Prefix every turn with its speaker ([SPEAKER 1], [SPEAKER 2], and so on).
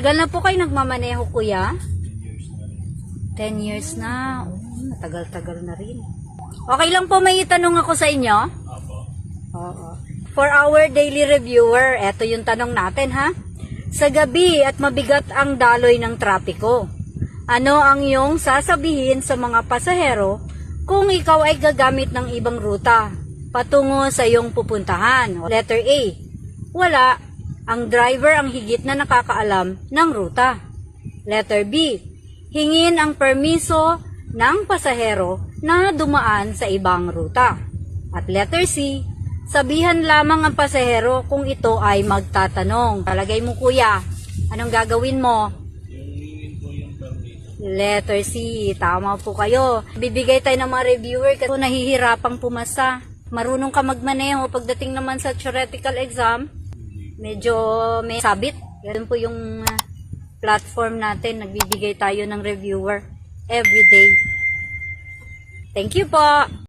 [SPEAKER 1] Matagal na po kayo nagmamaneho, kuya? 10 years na. Oh, matagal-tagal na rin. Okay lang po, may itanong ako sa inyo? Oo. For our daily reviewer, eto yung tanong natin, ha? Sa gabi at mabigat ang daloy ng trapiko, ano ang iyong sasabihin sa mga pasahero kung ikaw ay gagamit ng ibang ruta patungo sa iyong pupuntahan? Letter A, wala. Ang driver ang higit na nakakaalam ng ruta. Letter B, hingin ang permiso ng pasahero na dumaan sa ibang ruta. At letter C, sabihan lamang ang pasahero kung ito ay magtatanong. Palagay mo, kuya, anong gagawin mo? Letter C, tama po kayo. Bibigay tayo ng mga reviewer kasi nahihirapang pumasa. Marunong ka magmaneho pagdating naman sa theoretical exam, medyo may sabit. Ganun po yung platform natin. Nagbibigay tayo ng reviewer every day. Thank you po!